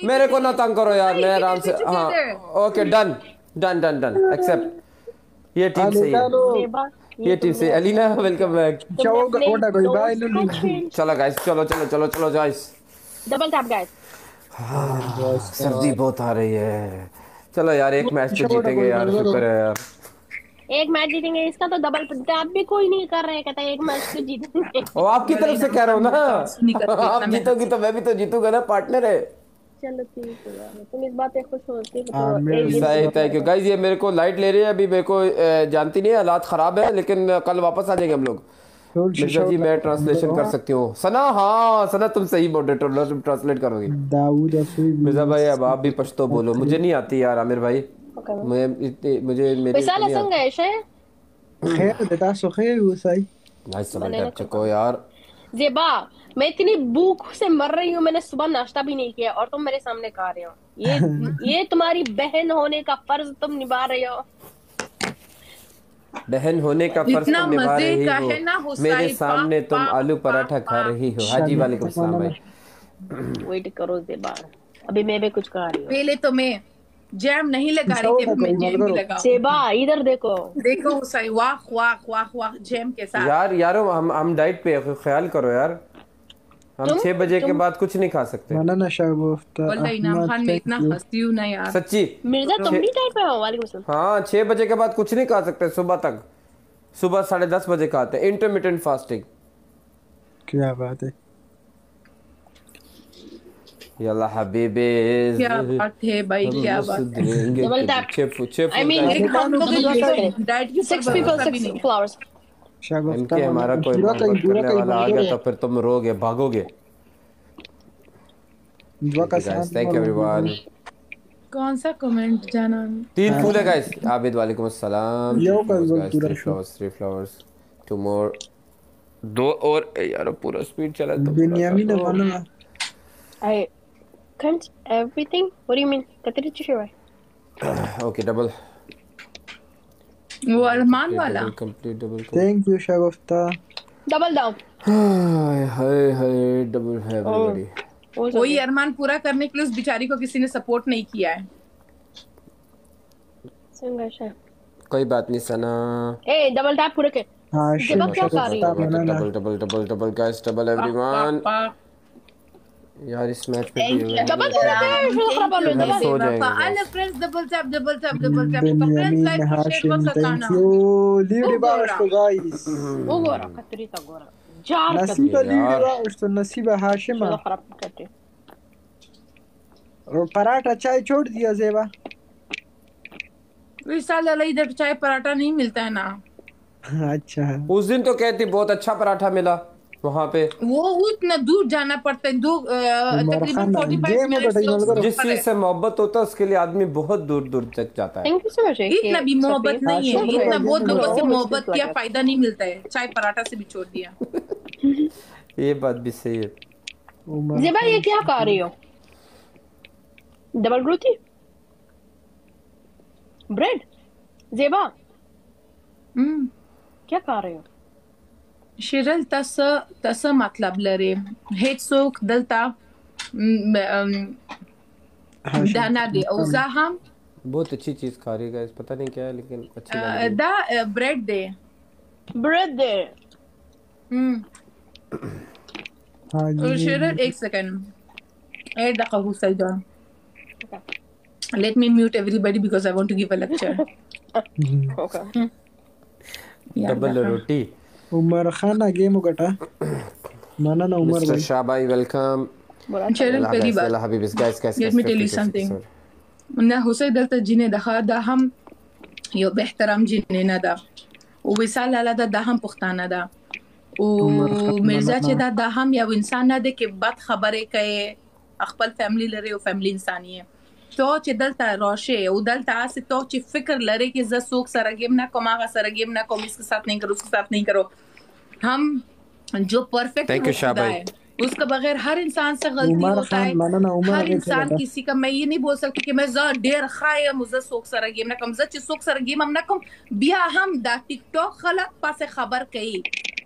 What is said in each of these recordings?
मेरे को ना तंग करो यार, मैं आराम से। हाँ okay done done done done accept. ये टीम सही है, ये टीम सही। Alina welcome back. चलो गाइस, चलो चलो चलो चलो गाइस, डबल टैप गाइस। सर्दी बहुत आ रही है। चलो यार एक मैच तो जीतेंगे यार, शुक्र है यार। एक मैच जीतेंगे, इसका तो डबल टैप भी कोई नहीं कर रहे, कहता है एक मैच तो जीतेंगे। वो आपकी तरफ से कह रहा हूँ ना, आप जीतोगी तो मैं भी तो जीतूंगा ना, पार्टनर है। चलो ठीक है यार, तुम इस बात पे खुश होती हो तो थैंक यू गाइस। ये मेरे को लाइट ले रही है अभी, मेरे को जानती नहीं है, हालात ख़राब है, लेकिन कल वापस आ जाएंगे हम लोग। मिर्जा जी मैं ट्रांसलेशन कर सकती हूँ। सना, हाँ सना तुम सही मॉडरेटर हो, तुम ट्रांसलेट करोगी। मिर्जा भाई अब आप भी पश्तो बोलो, मुझे नहीं आती यार आमिर भाई, मुझे मेरी नहीं आती। चको यार जेबा, मैं इतनी भूख से मर रही हूँ, मैंने सुबह नाश्ता भी नहीं किया और तुम मेरे सामने खा रहे हो। ये तुम्हारी बहन होने का फर्ज तुम निभा रहे हो। बहन होने का फर्ज तुम निभा रही हो, मेरे सामने तुम आलू पराठा खा रही हो। हाजी वालेकुम सलाम भाई। वेट करो जेबा, अभी मैं भी कुछ खा रही हूँ। पहले तो मैं जैम नहीं लगा रही थी, मैं जैम भी लगाऊं। जेबा इधर देखो, देखो सही, वाह वाह वाह वाह जैम के साथ। यार यारो हम डाइट पे ख्याल करो यार, हम 6 बजे के बाद कुछ नहीं खा सकते। वल्लाह इनाम खान में इतना हंसती हूँ ना यार, सच्ची। मिर्जा तुम भी डाइट पे हो? वालेकुम सलाम। हाँ 6 बजे के बाद कुछ नहीं खा सकते सुबह तक, सुबह 10:30 बजे खाते हैं इंटरमिटेंट फास्टिंग। क्या बात है, यल्ला हबीबी, क्या बात है भाई, क्या बात है। Double tap, I mean diet की 6 people 6 flowers। इनके हमारा कोई मोहब्बत करने वाला आ गया तो फिर तुम रोगे भागोगे। Thank you everyone. कौन सा कमेंट जाना? 3 फूल है गाइस। आबिद वालेकुम अस्सलाम। 3 flowers 2 more, 2 और यार पूरा स्पीड चला तो बिन्यामीन। I can't everything. What do you mean? कतरी चुशे ओके डबल, वो अरमान वाला complete double. Thank you Shagufta. Double down. Hi hi hi double है एवरीबॉडी। वही अरमान पूरा करने के लिए उस बेचारी को किसी ने सपोर्ट नहीं किया है। कोई बात नहीं सना। ए डबल टैप पूरे के। हाँ जब क्या कर रही हो? Double double double double guys, double everyone. यार इस मैच पे डबल सो जाएंगे। All friends double tap double tap double tap, friends like और शेयर कर सकना। लीव द बाश तो गाइस। वो गोरा कतरी ता गोरा जार नसीब लीव द बाश तो नसीब हाशिम। खराब करते और पराठा चाय छोड़ दिया जेबा। इस साल इधर चाय पराठा नहीं मिलता है ना। अच्छा है, उस दिन तो कहती बहुत अच्छा पराठा मिला वहाँ पे। वो उतना दूर जाना पड़ता है, तकरीबन 45 मिनट। जिस चीज से मोहब्बत होता है उसके लिए आदमी बहुत दूर दूर तक जाता है। इतना भी मोहब्बत नहीं है, इतना बहुत लोगों से मोहब्बत किया, फायदा नहीं मिलता है, चाय पराठा से भी छोड़ दिया। ये बात भी सही है। जेबा ये क्या खा रही हो? डबल ग्लूटी ब्रेड? जेबा क्या खा रहे हो? शिरल तस मतलब लरे हेचोक दलता दाना दे औजा हम बहुत अच्छी चीज खा रही है गाइस, पता नहीं क्या है लेकिन अच्छी लग रही है। दा ब्रेड दे हाँ शिरल एक सेकंड ए दका हो सईदान, let me mute everybody because I want to give a lecture. Okay. Double रोटी। उमर खाना गेम गटा माना ना उमर भाई। शाबाई वेलकम। चैनल पहली बार हबीबिस guys let me tell you something. ना हुसै दलता जिने दखा दा हम यो बेहतरम जिने ना दा ओ विसाल आला दा हम पुख्ताना दा ओ मिर्जा चे दा हम या इंसान ना दे के बात खबरे कए अखपल फैमिली लरे ओ फैमिली इंसानी है तो चे दलता रोशे ओ दलता से तो चे फिक्र लरे कि ज सोक सारा गेम ना कमागा सारा गेम ना कम इसके साथ नहीं करो उसके साथ नहीं करो। हम जो परफेक्ट है उसका बगैर हर इंसान से गलती होता है। हर इंसान किसी का, मैं ये नहीं बोल सकती कि मैं डेर खाए मुझे सोक सारा गेम ना कम ज सोक सारा गेम हम ना कम बिया हम दा टिकटॉक खलक पासे खबर कई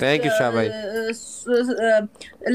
Thank you, शाह भाई.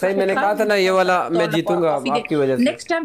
सही मैंने कहा था ना ये वाला मैं जीतूंगा आपकी वजह से. नेक्स्ट टाइम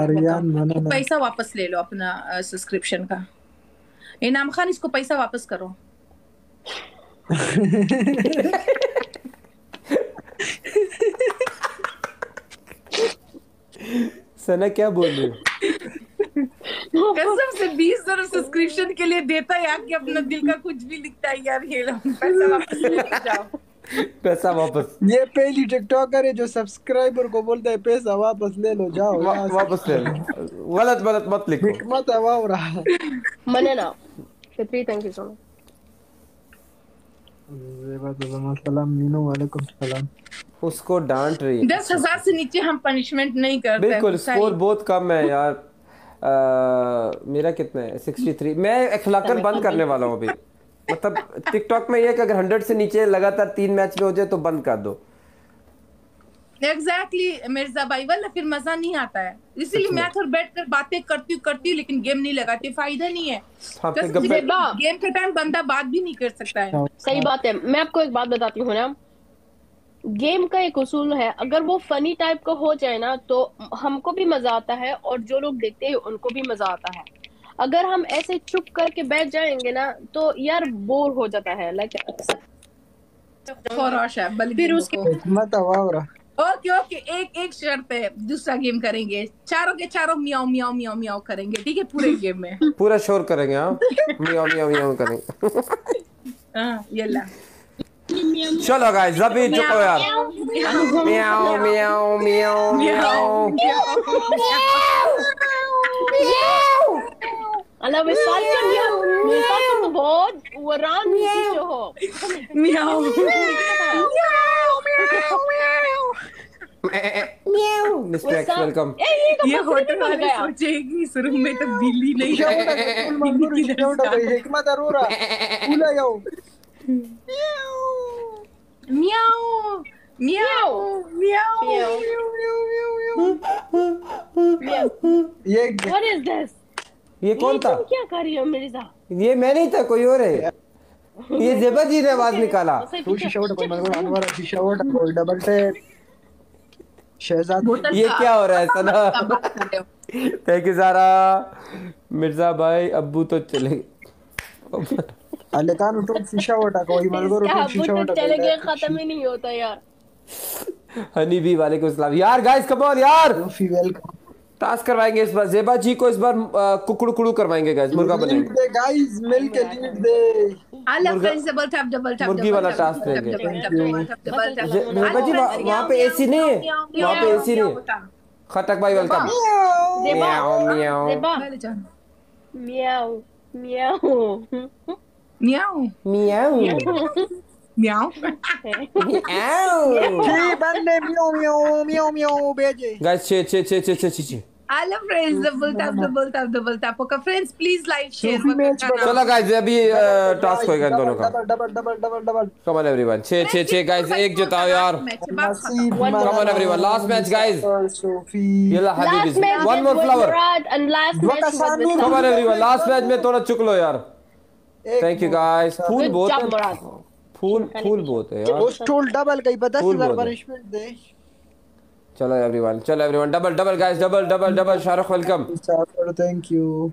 आर्यन है मनन पैसा वापस ले लो अपना सब्सक्रिप्शन का इनाम खान इसको पैसा वापस करो सना क्या बोल रही है? कसम से 20 सब्सक्रिप्शन के लिए देता है कि अपना दिल का कुछ भी लिखता है यार ये लो पैसा वापस लेके जाओ पैसा वापस. ये पहली टिकटॉकर है जो सब्सक्राइबर को बोलता है पैसा वापस ले लो जाओ यहाँ से। वापस ले लो. गलत गलत मत लिखो. हिकमत है वाह रहा मने ना फित्री थैंक यू सो मच सलाम मीनू वालेकुम सलाम उसको डांट रही है. 10,000 से नीचे हम पनिशमेंट नहीं करते बिल्कुल स्कोर बहुत कम है यार. मेरा कितना है 63. मैं अखलाकन बंद करने वाला हूँ अभी. मतलब टिकटॉक में ये कि अगर 100 से नीचे लगातार 3 मैच में हो जाए तो बंद कर दो. एग्जैक्टली मिर्जा भाई वाला फिर मजा नहीं आता है इसीलिए मैं थोड़ा बैठकर बातें करती हूँ लेकिन गेम नहीं लगाती फायदा नहीं है हाँ, फिर कसम से गप्पे- गेम के टाइम बंदा बात भी नहीं कर सकता है सही बात है मैं आपको एक बात बताती हूँ ना गेम का एक उसूल है अगर वो फनी टाइप का हो जाए ना तो हमको भी मजा आता है और जो लोग देखते हैं उनको भी मजा आता है अगर हम ऐसे चुप करके बैठ जाएंगे ना तो यार बोर हो जाता है लाइक खौराश है फिर उसके हिकमत है वाह रहा ओके एक शर्त है दूसरा गेम करेंगे चारों के चारों मियाओ मियाओ मियाओ मियाओ करेंगे ठीक है पूरे गेम में पूरा शोर करेंगे. हाँ मियाओ मियाओ मियाओ करेंगे. हाँ यल्ला चलो गाइस अभी चुको यार. मियाओ मियाओ मियाओ मियाओ. अल्लाह विशाल का तो बहुत वरान नीचे हो मियाओ मिस्टर एक्स वेलकम. ये होटल वाले सोचेगी इस रूम में तो बिल्ली नहीं हिकमत है रोरा उला जाओ मियाओ मियाओ मियाओ ये व्हाट इज दिस ये कौन था? तुम क्या कर रही हो मिर्जा ये मैं नहीं था कोई और है. ये जेबा जी ने आवाज निकाला. तू शीशा उठा कोई मगर अनवर शीशा उठा कोई डबल टेप शहजाद ये क्या हो रहा है सना? थैंक यू सारा. मिर्जा भाई अब्बू तो चले अलकान तो शीशा उठा कोई मगर इसका शीशा बुत उठा चले गए खत्म ही नहीं होता यार हनी भी वालेकुम सलाम. यार गाइस कम ऑन यार रूफी वेलकम टास्क करवाएंगे इस बार. जेबा जी को इस बार कुकड़ू कुड़ू करवाएंगे गाइस. मुर्गा बनाएंगे. दे गाइस मिल के लीड दे आला फ्रेंड्स डबल टैप मुर्गी वाला टास्क देंगे. जेबा जी वहाँ पे एसी नहीं है. वहाँ पे एसी नहीं है. खटक भाई वेलकम. मियाओ मियाओ जेबा मियाओ मियाओ मियाओ मियाओ मियाओ जी बंदे मियाओ मियाओ मियाओ मियाओ भेजे गाइस छे आला friends double tap okay friends please like share चलो गाइस अभी टास्क होएगा इन दोनों का. Double come on everyone. छे गाइस एक जिताओ यार. Come on everyone last match guys. Sophie ये हबीबी one more flower. and last match was with come on everyone last match में थोड़ा चुक लो यार. Thank you guys. फूल बहुत है. फूल बहुत है यार. पोस्टल डबल कहीं पर फूल 10,000 बहुत है. पनिशमेंट दे चलो everyone double guys double Shahrukh welcome. Thank you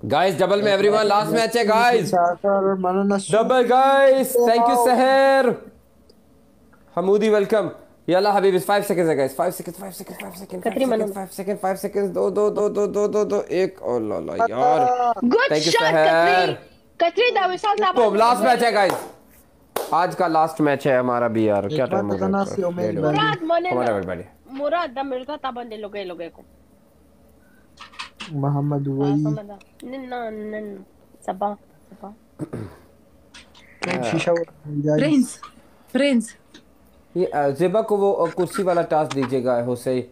guys double में एवरीवन लास्ट मैच है गाइस. साकर मनना डबल गाइस. थैंक यू सहर. हमूदी वेलकम. यल्ला हबीबी 5 सेकंड्स है गाइस. 5 सेकंड कतरी मनो 5 सेकंड दो एक और ला यार. गुड Thank you, शॉट सहर. कतरी दा विशाल दा तो लास्ट मैच है गाइस. आज का लास्ट मैच है हमारा भी यार. क्या टाइम हो पता ना सी उम्मीद गया? मुराद मने हमारा एवरीबॉडी मुराद दा मिर्जा ताबंदे लोगे को मोहम्मद वही नन सबा शीशा फ्रेंड्स ये ज़ेबा को वो कुर्सी वाला टास्क दीजिएगा हुसैन,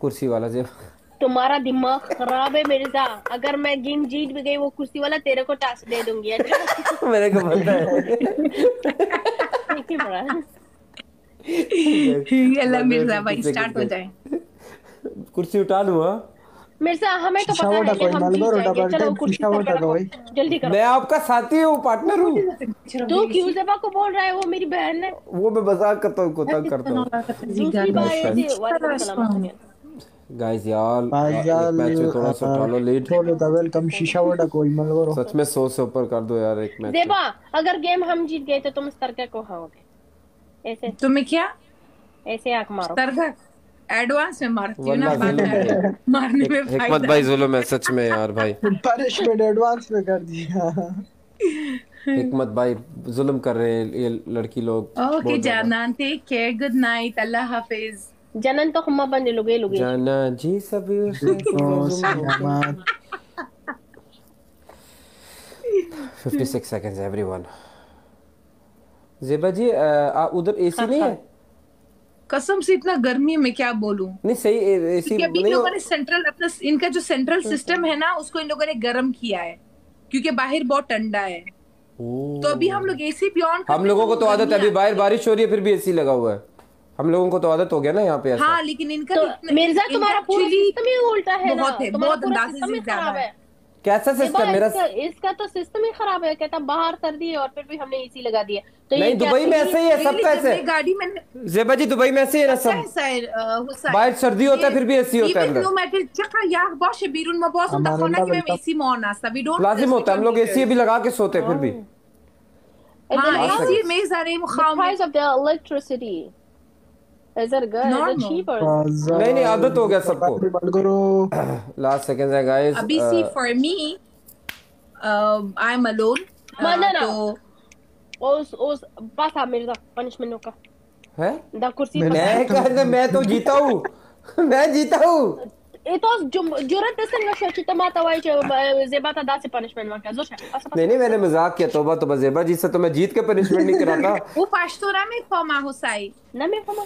कुर्सी वाला ज़ेबा। तुम्हारा दिमाग खराब है मिर्जा, अगर मैं गेम जीत भी गई वो कुर्सी वाला तेरे को टास्क दे दूंगी। अच्छा मेरे को पता है। ठीक है बड़ा। अल्लाह मिर्जा भाई स्टार्ट हो जाए। कुर्सी उठा लूँ हाँ? मिर्जा हमें तो पता है शिशावटा कि कोई हम जीत मालबोरो जाएंगे। डबल चलो टाइप कुर्सी सर पे शिशावटा रखो, कोई जल्दी करो। मैं आपका साथी हूँ, पार्टनर हूँ। तू क्यों ज़ेबा को बोल रहा है, वो मेरी बहन है। वो मैं मजाक करता हूँ, कोताक करता हूँ। दूसरी बार ऐसे वालेकुम सलाम। गाइस यार एक फाजल मैच में थोड़ा सा उठा लो लीड। थोड़े दा वेलकम शिशावटा कोई मालबोरो सच में 100 से ऊपर कर दो यार एक मैच में। ज़ेबा अगर गेम हम जीत गए तो तुम सरका को खाओगे। ऐसे तुम्हें क्या ऐसे आंख मारो। तरगा एडवांस में मारती हूँ ना, वल्लाह बाद जुल्म है। में मारने में हिकमत फायदा। भाई जुल्म है सच में यार भाई। पनिशमेंट एडवांस में कर दिया। हिकमत भाई जुल्म कर रहे हैं ये लड़की लोग ओके बहुत ज्यादा। जाना, टेक केयर, गुड नाइट, अल्लाह हाफिज। जनन तो खम्मा बंद लुगे लुगे। जाना जी सभी ओ सलामत 56 seconds everyone। ज़ेबा जी उधर एसी नहीं है? कसम से इतना गर्मी में क्या बोलूं, नहीं सही एसी क्योंकि अभी इन नहीं लोगों ने सेंट्रल अपना इनका जो सेंट्रल सिस्टम है ना उसको इन लोगों ने गर्म किया है, क्योंकि बाहर बहुत ठंडा है। तो अभी हम लोग एसी भी ऑन हम लोगों को तो आदत है, अभी बाहर बारिश हो रही है फिर भी एसी लगा हुआ है। हम लोगों को तो आदत हो गया ना यहाँ पे ऐसा। हाँ लेकिन इनका तो मिर्जा तुम्हारा पूरा सिस्टम ही उल्टा है ना, बहुत है, तुम्हारा बहुत पूरा अंदाजे सिस्टम से ही खराब ज्यादा है। है। कैसा सिस्टम मेरा? इसका तो सिस्टम ही खराब है। कहता बाहर सर्दी है और फिर भी हमने एसी लगा दिया। तो नहीं दुबई में ऐसे ही है, सब ऐसे है। गाड़ी में ज़ेबा जी दुबई में ऐसे ही है ना सब, बाहर सर्दी होता है फिर भी एसी होता है अंदर। लाजिम होता है, हम लोग एसी भी लगा के सोते हैं फिर भी। Price of the electricity is it good? Is it cheaper? नहीं आदत हो गया सबको। बंद करो। लास्ट सेकंड है गाइस। अभी see for me I am alone. तो उस पास आ मिर्जा पनिशमेंट का है दा कुर्सी मैं तो जीता हूँ। मैं जीता हूँ। ये तो जुरत संग शोची तमाता वाई ज़ेबा ता दासे पनिशमेंट वाका जोशा। नहीं मैंने मजाक किया, तौबा तौबा। ज़ेबा जी से तो मैं जीत के पनिशमेंट नहीं कराता। वो पाश्तोरा में फॉर्मा हुसैन ना मैं फमा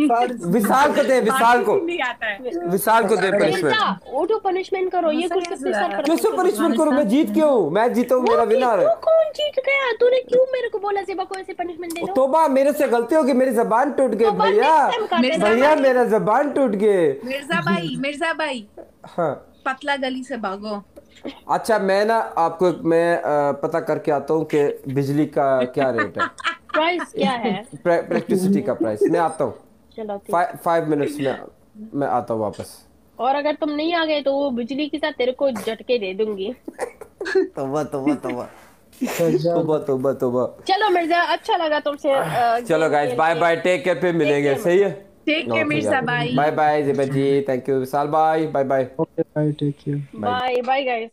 विशाल को दे, विशाल को नहीं आता है। विशाल को दे पनिशमेंट। ऑटो पनिशमेंट करो, ये कुछ सबसे सर पर कैसे पनिशमेंट करूं? मैं जीत क्यों? मैं जीता हूं, मेरा विनर है। तू कौन जीत गया? तूने क्यों मेरे को बोला ज़ेबा को ऐसे पनिशमेंट दे दो? तौबा मेरे से गलती हो गई, मेरी जबान टूट गई भैया। भैया मेरा जबान टूट गए। मिर्जा भाई हाँ पतला गली से भागो। अच्छा मैं ना आपको पता करके आता हूँ कि बिजली का क्या रेट है, प्राइस क्या है, इलेक्ट्रिसिटी का प्राइस। मैं आता हूँ चलो 5 मिनट्स में मैं आता हूँ वापस। और अगर तुम नहीं आ गए तो वो बिजली के साथ तेरे को झटके दे दूंगी। तौबा तौबा तौबा तौबा तौबा तौबा। चलो मिर्जा अच्छा लगा तुमसे। चलो guys bye bye, take care, फिर मिलेंगे। सही है, टेक केयर मिर्जा भाई। Bye bye Zeba ji, thank you. Vishal bye bye bye. Okay bye, take care, bye bye guys.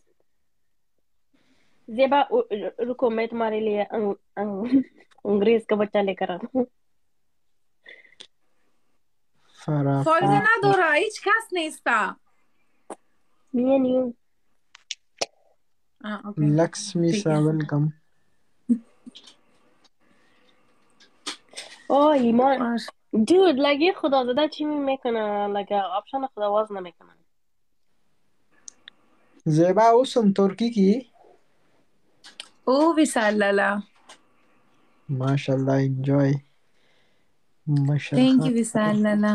Zeba रुको, मैं तुम्हारे लिए अंग्रेज का बच्चा लेकर आता हूँ। Fortunado hiç kas ne está? Niye niye? Okay. Lakshmi सा welcome. Oh limon. Dude, like ये खुदा ज़्यादा चीज़ में करना लगा, ऑप्शन खुदा वाज़ ना में करना। ज़ेबा उसन तुर्की की। ओ विशाल लाला माशाल्लाह, एंजॉय। थैंक यू विशाल लाला।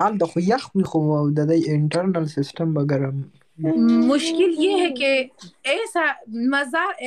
हाल तो यख भी खो द इंटरनल सिस्टम बगरम। मुश्किल ये है कि ऐसा मजा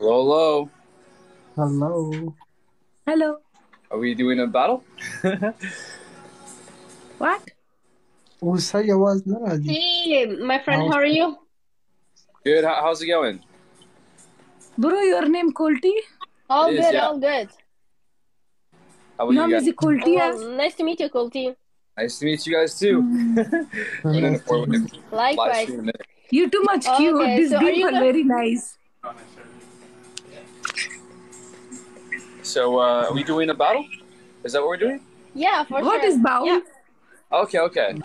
Hello. Hello. Are we doing a battle? What? उससे आवाज ना राजी। Hey, my friend, how are you? Good. How's it going? Bro, your name Kulti? All It is, good, yeah. all good. How about No, you guys? is Kulti? Well, nice to meet you, Kulti. Nice to meet you guys too. Been in it for a minute. Live Likewise. stream a minute. You're too much cute. Okay, These so are you people gonna- very nice. So, are we doing a battle? Is that what we're doing? Yeah, for What sure. is bowl? Yeah. Okay, okay.